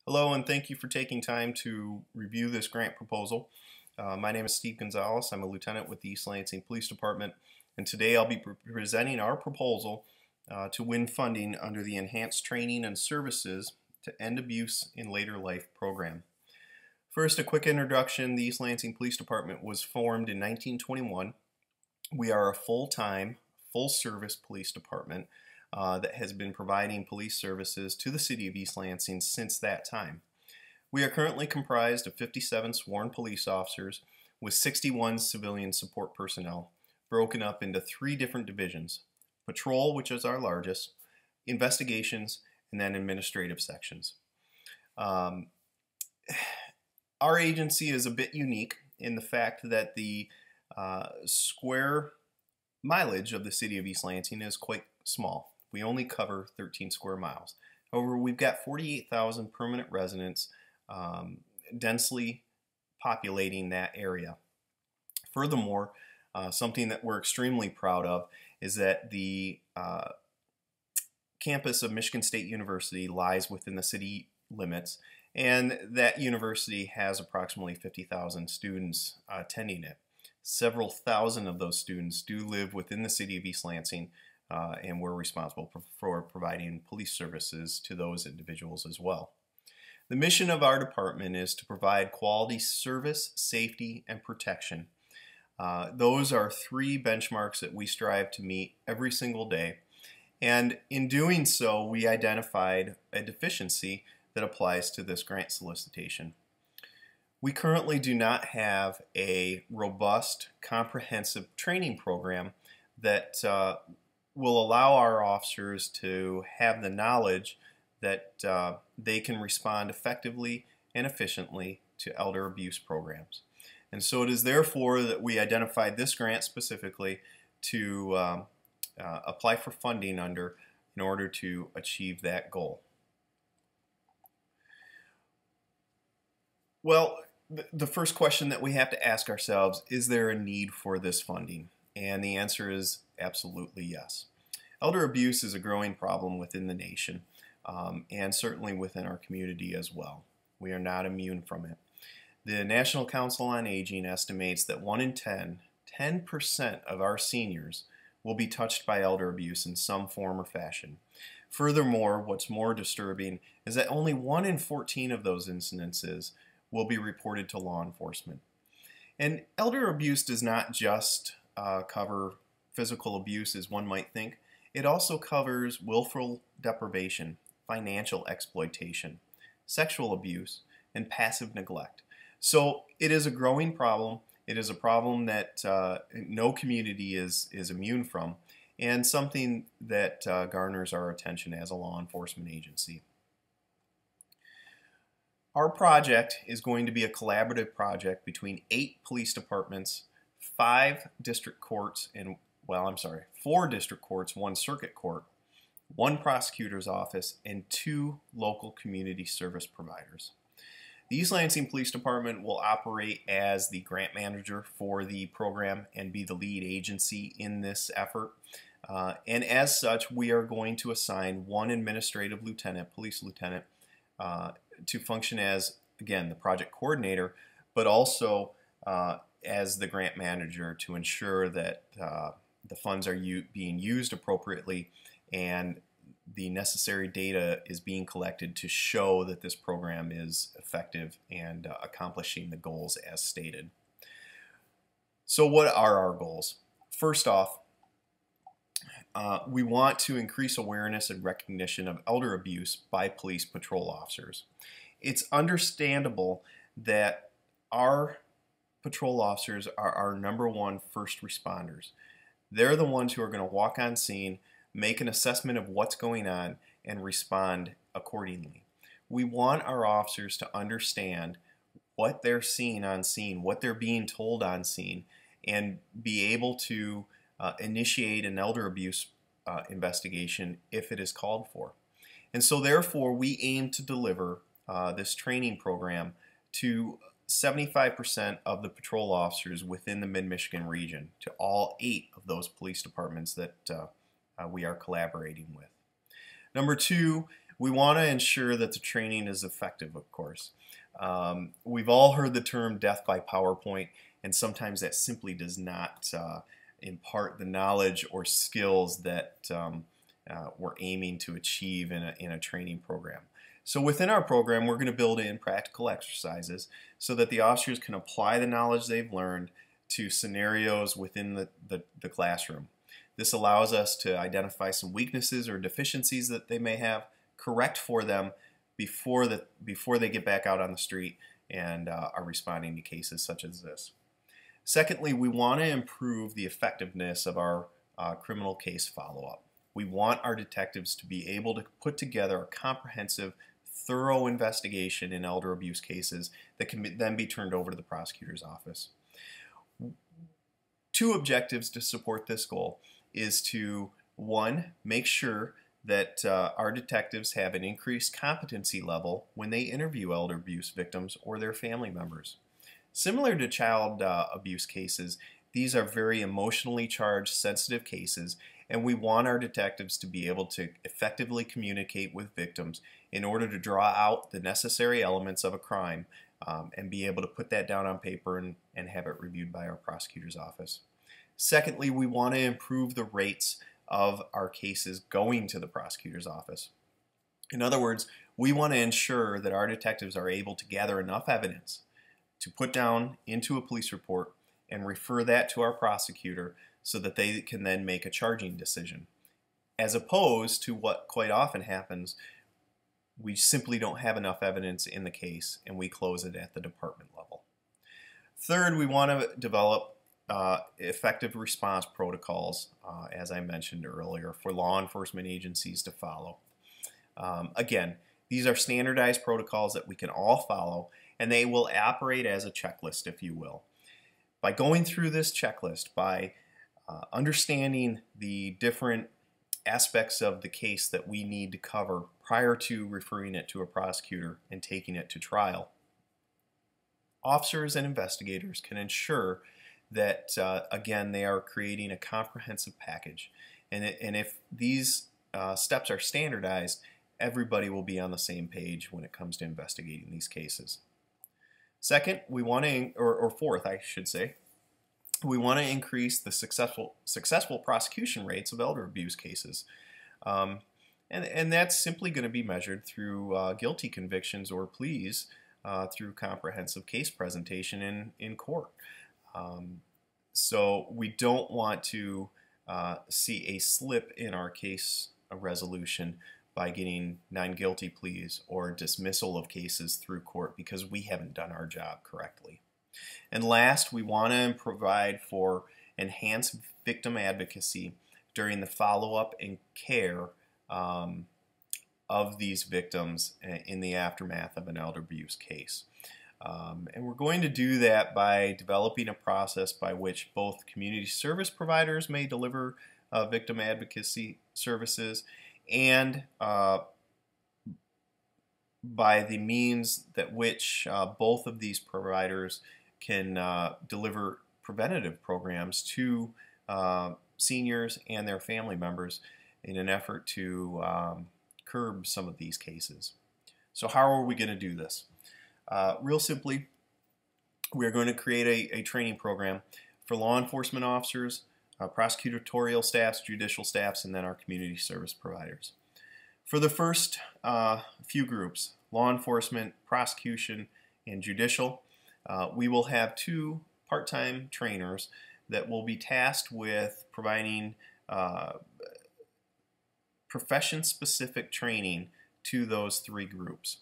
Hello, and thank you for taking time to review this grant proposal. My name is Steve Gonzalez. I'm a lieutenant with the East Lansing Police Department, and today I'll be presenting our proposal to win funding under the Enhanced Training and Services to End Abuse in Later Life program. First, a quick introduction. The East Lansing Police Department was formed in 1921. We are a full-time, full-service police department that has been providing police services to the city of East Lansing since that time. We are currently comprised of 57 sworn police officers with 61 civilian support personnel, broken up into 3 different divisions: patrol, which is our largest, investigations, and then administrative sections. Our agency is a bit unique in the fact that the square mileage of the city of East Lansing is quite small. We only cover 13 square miles. However, we've got 48,000 permanent residents densely populating that area. Furthermore, something that we're extremely proud of is that the campus of Michigan State University lies within the city limits, and that university has approximately 50,000 students attending it. Several thousand of those students do live within the city of East Lansing, and we're responsible for providing police services to those individuals as well. The mission of our department is to provide quality service, safety, and protection. Those are 3 benchmarks that we strive to meet every single day, and in doing so, we identified a deficiency that applies to this grant solicitation. We currently do not have a robust, comprehensive training program that will allow our officers to have the knowledge that they can respond effectively and efficiently to elder abuse programs. And so it is therefore that we identified this grant specifically to apply for funding under in order to achieve that goal. Well, the first question that we have to ask ourselves, is there a need for this funding? And the answer is absolutely yes. Elder abuse is a growing problem within the nation, and certainly within our community as well. We are not immune from it. The National Council on Aging estimates that 1 in 10% of our seniors will be touched by elder abuse in some form or fashion. Furthermore, what's more disturbing is that only 1 in 14 of those incidences will be reported to law enforcement. And elder abuse does not just cover physical abuse, as one might think. It also covers willful deprivation, financial exploitation, sexual abuse, and passive neglect. So it is a growing problem. It is a problem that no community is immune from, and something that garners our attention as a law enforcement agency. Our project is going to be a collaborative project between 8 police departments, 5 district courts, and 4 district courts, 1 circuit court, 1 prosecutor's office, and 2 local community service providers. The East Lansing Police Department will operate as the grant manager for the program and be the lead agency in this effort. And as such, we are going to assign 1 administrative lieutenant, police lieutenant, to function as, again, the project coordinator, but also as the grant manager to ensure that the funds are being used appropriately and the necessary data is being collected to show that this program is effective and accomplishing the goals as stated. So what are our goals? First off, we want to increase awareness and recognition of elder abuse by police patrol officers. It's understandable that our patrol officers are our #1 first responders. They're the ones who are going to walk on scene, make an assessment of what's going on, and respond accordingly. We want our officers to understand what they're seeing on scene, what they're being told on scene, and be able to initiate an elder abuse investigation if it is called for. And so therefore we aim to deliver this training program to 75% of the patrol officers within the Mid-Michigan region, to all 8 of those police departments that we are collaborating with. Number 2, We want to ensure that the training is effective, of course. We've all heard the term death by PowerPoint, and sometimes that simply does not impart the knowledge or skills that we're aiming to achieve in a training program. So within our program, we're going to build in practical exercises so that the officers can apply the knowledge they've learned to scenarios within the classroom. This allows us to identify some weaknesses or deficiencies that they may have, correct for them before they get back out on the street and are responding to cases such as this. Secondly, we want to improve the effectiveness of our criminal case follow-up. We want our detectives to be able to put together a comprehensive, thorough investigation in elder abuse cases that can then be turned over to the prosecutor's office. Two objectives to support this goal is to, one, make sure that our detectives have an increased competency level when they interview elder abuse victims or their family members. Similar to child abuse cases, these are very emotionally charged, sensitive cases, and we want our detectives to be able to effectively communicate with victims in order to draw out the necessary elements of a crime and be able to put that down on paper and have it reviewed by our prosecutor's office. Secondly, we want to improve the rates of our cases going to the prosecutor's office. In other words, we want to ensure that our detectives are able to gather enough evidence to put down into a police report and refer that to our prosecutor so that they can then make a charging decision. As opposed to what quite often happens, we simply don't have enough evidence in the case and we close it at the department level. Third, we want to develop effective response protocols, as I mentioned earlier, for law enforcement agencies to follow. Again, these are standardized protocols that we can all follow, and they will operate as a checklist, if you will. By going through this checklist, by understanding the different aspects of the case that we need to cover prior to referring it to a prosecutor and taking it to trial, officers and investigators can ensure that, again, they are creating a comprehensive package. And if these steps are standardized, everybody will be on the same page when it comes to investigating these cases. Second, we want to, or fourth, I should say, we want to increase the successful prosecution rates of elder abuse cases. And that's simply going to be measured through guilty convictions or pleas through comprehensive case presentation in court. So we don't want to see a slip in our case resolution by getting non-guilty pleas or dismissal of cases through court because we haven't done our job correctly. And last, we want to provide for enhanced victim advocacy during the follow-up and care of these victims in the aftermath of an elder abuse case. And we're going to do that by developing a process by which both community service providers may deliver victim advocacy services and by the means that which both of these providers can deliver preventative programs to seniors and their family members in an effort to curb some of these cases. So how are we going to do this? Real simply, we're going to create a training program for law enforcement officers, prosecutorial staffs, judicial staffs, and then our community service providers. For the first few groups, law enforcement, prosecution, and judicial, we will have 2 part-time trainers that will be tasked with providing profession-specific training to those 3 groups.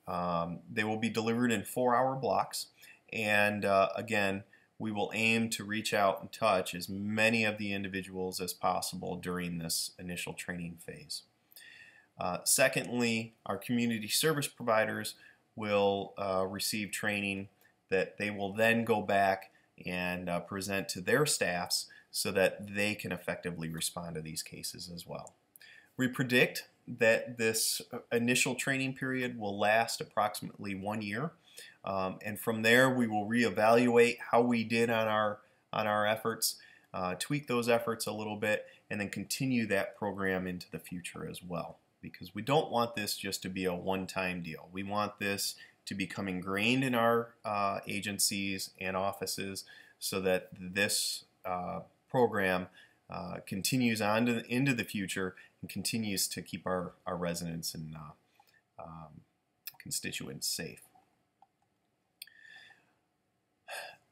They will be delivered in 4-hour blocks, and again, we will aim to reach out and touch as many of the individuals as possible during this initial training phase. Secondly, our community service providers will receive training that they will then go back and present to their staffs so that they can effectively respond to these cases as well. We predict that this initial training period will last approximately 1 year, and from there we will reevaluate how we did on our efforts, tweak those efforts a little bit, and then continue that program into the future as well. because we don't want this just to be a one-time deal. We want this to become ingrained in our agencies and offices so that this program continues on into the future and continues to keep our residents and constituents safe.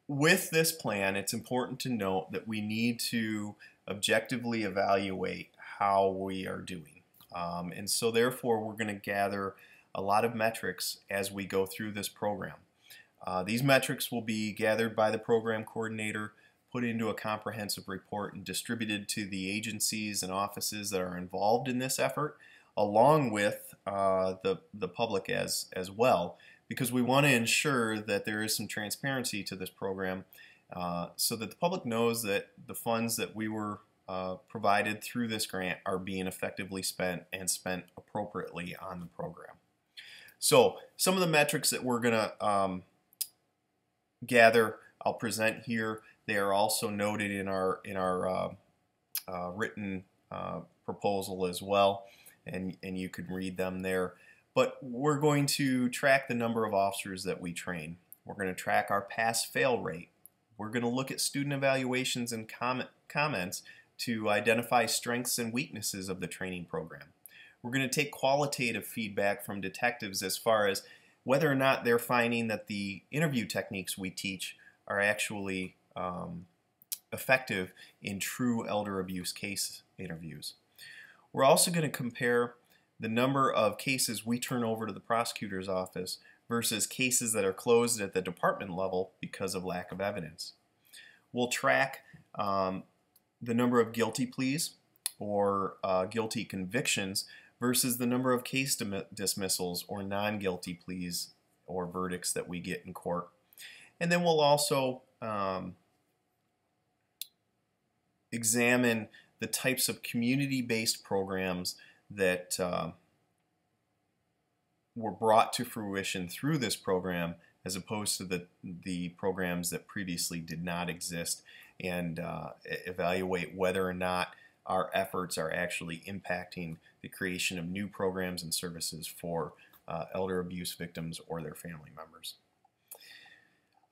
With this plan, it's important to note that we need to objectively evaluate how we are doing. And so therefore we're going to gather a lot of metrics as we go through this program. These metrics will be gathered by the program coordinator, put into a comprehensive report, and distributed to the agencies and offices that are involved in this effort, along with the public as well, because we want to ensure that there is some transparency to this program so that the public knows that the funds that we were provided through this grant are being effectively spent and spent appropriately on the program. So some of the metrics that we're going to gather, I'll present here. They are also noted in our written proposal as well, and you can read them there. But we're going to track the number of officers that we train. We're going to track our pass-fail rate. We're going to look at student evaluations and comments to identify strengths and weaknesses of the training program. We're going to take qualitative feedback from detectives as far as whether or not they're finding that the interview techniques we teach are actually effective in true elder abuse case interviews. We're also going to compare the number of cases we turn over to the prosecutor's office versus cases that are closed at the department level because of lack of evidence. We'll track the number of guilty pleas or guilty convictions versus the number of case dismissals or non-guilty pleas or verdicts that we get in court. And then we'll also examine the types of community-based programs that were brought to fruition through this program as opposed to the programs that previously did not exist, and evaluate whether or not our efforts are actually impacting the creation of new programs and services for elder abuse victims or their family members.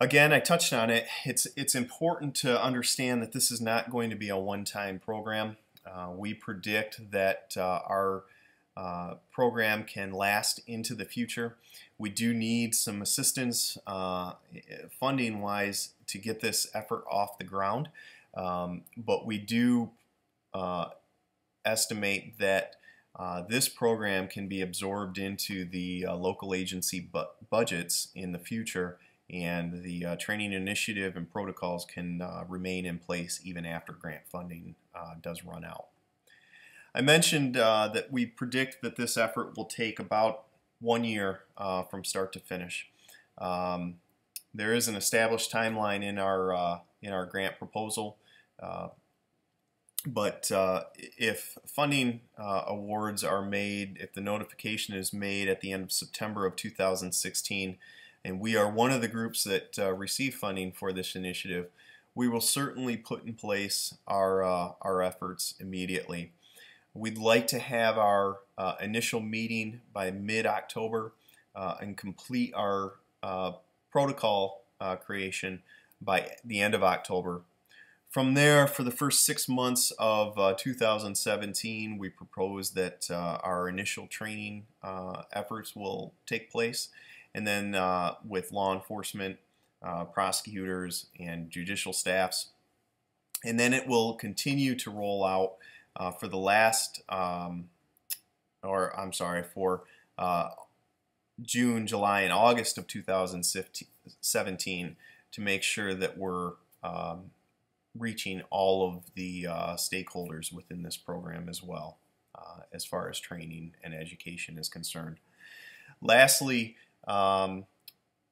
Again, I touched on it. It's important to understand that this is not going to be a one-time program. We predict that our program can last into the future. We do need some assistance funding-wise to get this effort off the ground, but we do estimate that this program can be absorbed into the local agency budgets in the future, and the training initiative and protocols can remain in place even after grant funding does run out. I mentioned that we predict that this effort will take about 1 year from start to finish. There is an established timeline in our grant proposal, but if funding awards are made, if the notification is made at the end of September of 2016, and we are one of the groups that receive funding for this initiative, we will certainly put in place our efforts immediately. We'd like to have our initial meeting by mid-October and complete our protocol creation by the end of October. From there, for the first 6 months of 2017, we propose that our initial training efforts will take place, and then with law enforcement, prosecutors, and judicial staffs. And then it will continue to roll out for the last, for June, July, and August of 2017 to make sure that we're reaching all of the stakeholders within this program as well, as far as training and education is concerned. Lastly,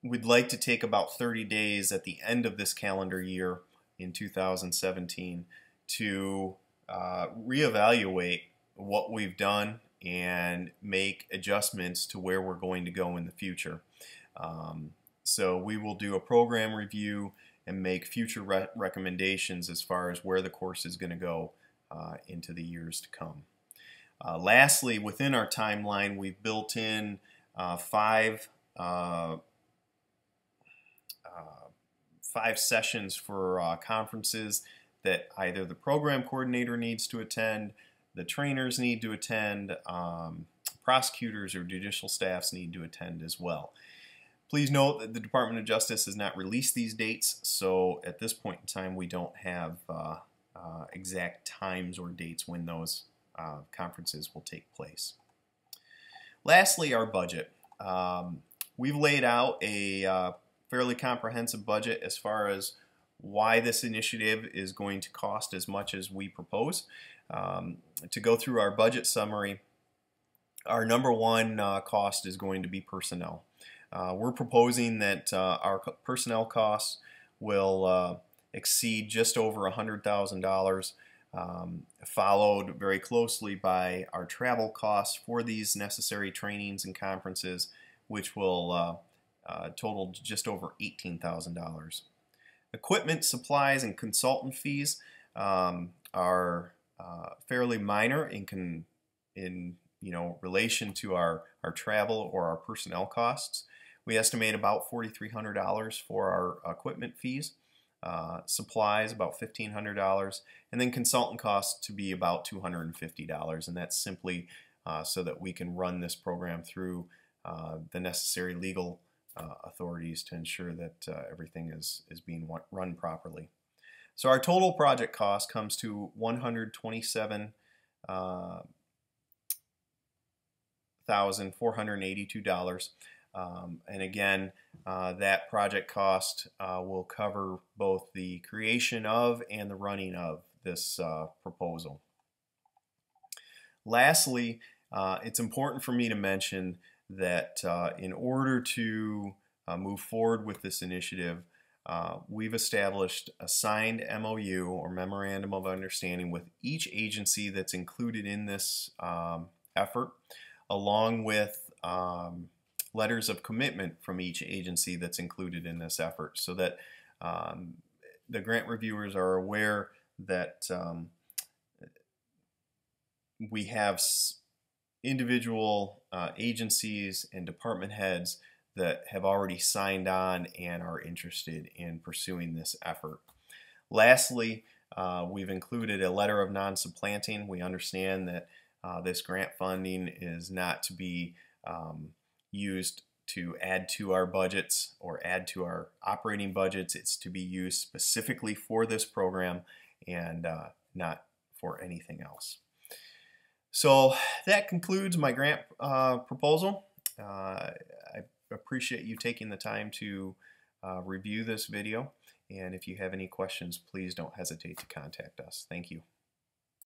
we'd like to take about 30 days at the end of this calendar year in 2017 to reevaluate what we've done and make adjustments to where we're going to go in the future. So we will do a program review and make future recommendations as far as where the course is going to go into the years to come. Lastly, within our timeline, we've built in five sessions for conferences that either the program coordinator needs to attend, the trainers need to attend, prosecutors or judicial staffs need to attend as well. Please note that the Department of Justice has not released these dates, so at this point in time we don't have exact times or dates when those conferences will take place. Lastly, our budget. We've laid out a fairly comprehensive budget as far as why this initiative is going to cost as much as we propose. To go through our budget summary, our number one cost is going to be personnel. We're proposing that our personnel costs will exceed just over $100,000, followed very closely by our travel costs for these necessary trainings and conferences, which will total just over $18,000. Equipment, supplies, and consultant fees are fairly minor in relation to our travel or our personnel costs. We estimate about $4,300 for our equipment fees, supplies about $1,500, and then consultant costs to be about $250, and that's simply so that we can run this program through the necessary legal authorities to ensure that everything is being run properly. So our total project cost comes to $127,482. And again, that project cost will cover both the creation of and the running of this proposal. Lastly, it's important for me to mention that in order to move forward with this initiative, we've established a signed MOU or Memorandum of Understanding with each agency that's included in this effort, along with letters of commitment from each agency that's included in this effort, so that the grant reviewers are aware that we have individual agencies and department heads that have already signed on and are interested in pursuing this effort. Lastly, we've included a letter of non-supplanting. We understand that this grant funding is not to be used to add to our budgets or add to our operating budgets. It's to be used specifically for this program and not for anything else. So that concludes my grant proposal. I appreciate you taking the time to review this video, and if you have any questions, please don't hesitate to contact us. Thank you.